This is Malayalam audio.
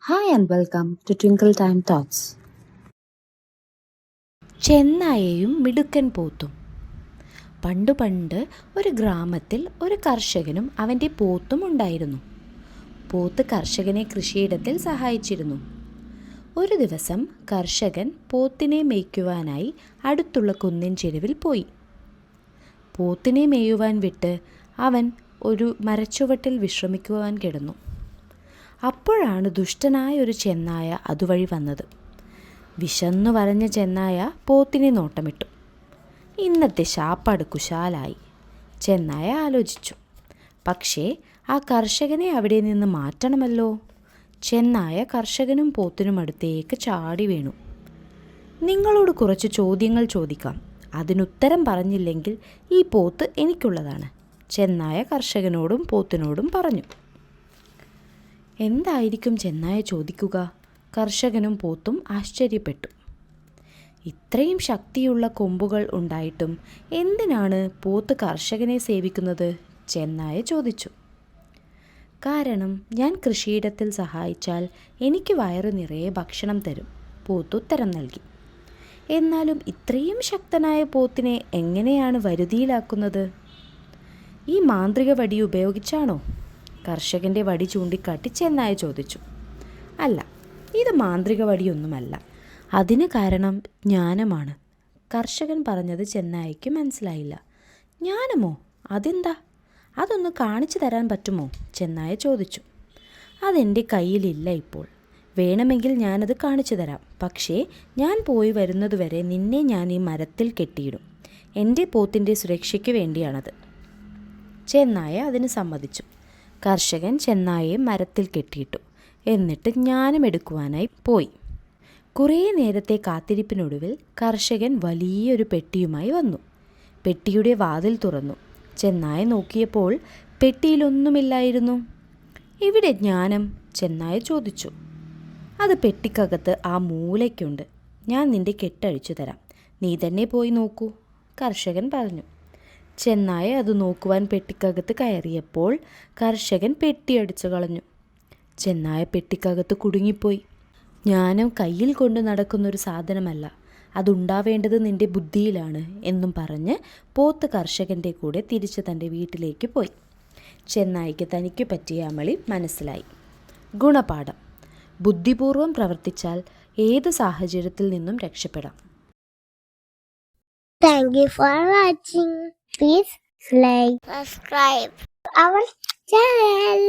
Hi and welcome to Twinkle Time Thoughts. ചെന്നായയും മിടുക്കൻ പോത്തും. പണ്ട് ഒരു ഗ്രാമത്തിൽ ഒരു കർഷകനും അവൻ്റെ പോത്തും ഉണ്ടായിരുന്നു. പോത്ത് കർഷകനെ കൃഷിയിടത്തിൽ സഹായിച്ചിരുന്നു. ഒരു ദിവസം കർഷകൻ പോത്തിനെ മേയ്ക്കുവാനായി അടുത്തുള്ള കുന്നിൻ ചെരുവിൽ പോയി. പോത്തിനെ മേയുവാൻ വിട്ട് അവൻ ഒരു മരച്ചുവട്ടിൽ വിശ്രമിക്കുവാൻ കിടന്നു. അപ്പോഴാണ് ദുഷ്ടനായ ഒരു ചെന്നായ അതുവഴി വന്നത്. വിശന്നു വരഞ്ഞ ചെന്നായ പോത്തിനെ നോട്ടമിട്ടു. ഇന്നത്തെ ശാപ്പാട് കുശാലായി, ചെന്നായ ആലോചിച്ചു. പക്ഷേ ആ കർഷകനെ അവിടെ നിന്ന് മാറ്റണമല്ലോ. ചെന്നായ കർഷകനും പോത്തിനും അടുത്തേക്ക് ചാടി വീണു. നിങ്ങളോട് കുറച്ച് ചോദ്യങ്ങൾ ചോദിക്കാം, അതിനുത്തരം പറഞ്ഞില്ലെങ്കിൽ ഈ പോത്ത് എനിക്കുള്ളതാണ്, ചെന്നായ കർഷകനോടും പോത്തിനോടും പറഞ്ഞു. എന്തായിരിക്കും ചെന്നായ ചോദിക്കുക? കർഷകനും പോത്തും ആശ്ചര്യപ്പെട്ടു. ഇത്രയും ശക്തിയുള്ള കൊമ്പുകൾ ഉണ്ടായിട്ടും എന്തിനാണ് പോത്ത് കർഷകനെ സേവിക്കുന്നത്? ചെന്നായ ചോദിച്ചു. കാരണം ഞാൻ കൃഷിയിടത്തിൽ സഹായിച്ചാൽ എനിക്ക് വയറു നിറയെ ഭക്ഷണം തരും, പോത്ത് ഉത്തരം നൽകി. എന്നാലും ഇത്രയും ശക്തനായ പോത്തിനെ എങ്ങനെയാണ് വരുതിയിലാക്കുന്നത്? ഈ മാന്ത്രിക വടി ഉപയോഗിച്ചാണോ? കർഷകൻ്റെ വടി ചൂണ്ടിക്കാട്ടി ചെന്നായ ചോദിച്ചു. അല്ല, ഇത് മാന്ത്രിക വടിയൊന്നുമല്ല. അതിന് കാരണം ജ്ഞാനമാണ്. കർഷകൻ പറഞ്ഞത് ചെന്നായയ്ക്ക് മനസ്സിലായില്ല. ജ്ഞാനമോ? അതെന്താ? അതൊന്ന് കാണിച്ചു തരാൻ പറ്റുമോ? ചെന്നായ ചോദിച്ചു. അതെൻ്റെ കയ്യിലില്ല ഇപ്പോൾ. വേണമെങ്കിൽ ഞാനത് കാണിച്ചു തരാം. പക്ഷേ ഞാൻ പോയി വരുന്നതുവരെ നിന്നെ ഞാൻ ഈ മരത്തിൽ കെട്ടിയിടും. എൻ്റെ പോത്തിൻ്റെ സുരക്ഷയ്ക്ക് വേണ്ടിയാണത്. ചെന്നായ അതിന് സമ്മതിച്ചു. കർഷകൻ ചെന്നായയെ മരത്തിൽ കെട്ടിയിട്ടു. എന്നിട്ട് ജ്ഞാനമെടുക്കുവാനായി പോയി. കുറേ നേരത്തെ കാത്തിരിപ്പിനൊടുവിൽ കർഷകൻ വലിയൊരു പെട്ടിയുമായി വന്നു. പെട്ടിയുടെ വാതിൽ തുറന്നു. ചെന്നായ നോക്കിയപ്പോൾ പെട്ടിയിലൊന്നുമില്ലായിരുന്നു. എവിടെ ജ്ഞാനം? ചെന്നായ ചോദിച്ചു. അത് പെട്ടിക്കകത്ത് ആ മൂലയ്ക്കുണ്ട്. ഞാൻ നിന്റെ കെട്ടഴിച്ചു തരാം, നീ തന്നെ പോയി നോക്കൂ, കർഷകൻ പറഞ്ഞു. ചെന്നായ അത് നോക്കുവാൻ പെട്ടിക്കകത്ത് കയറിയപ്പോൾ കർഷകൻ പെട്ടിയടിച്ചു കളഞ്ഞു. ചെന്നായ പെട്ടിക്കകത്ത് കുടുങ്ങിപ്പോയി. ജ്ഞാനം കയ്യിൽ കൊണ്ട് നടക്കുന്നൊരു സാധനമല്ല, അതുണ്ടാവേണ്ടത് നിന്റെ ബുദ്ധിയിലാണ് എന്നും പറഞ്ഞ് പോത്ത് കർഷകൻ്റെ കൂടെ തിരിച്ച് തൻ്റെ വീട്ടിലേക്ക് പോയി. ചെന്നായിക്ക് തനിക്ക് പറ്റിയ അമളി മനസ്സിലായി. ഗുണപാഠം: ബുദ്ധിപൂർവം പ്രവർത്തിച്ചാൽ ഏത് സാഹചര്യത്തിൽ നിന്നും രക്ഷപ്പെടാം. Thank you for watching. Please like, subscribe our channel.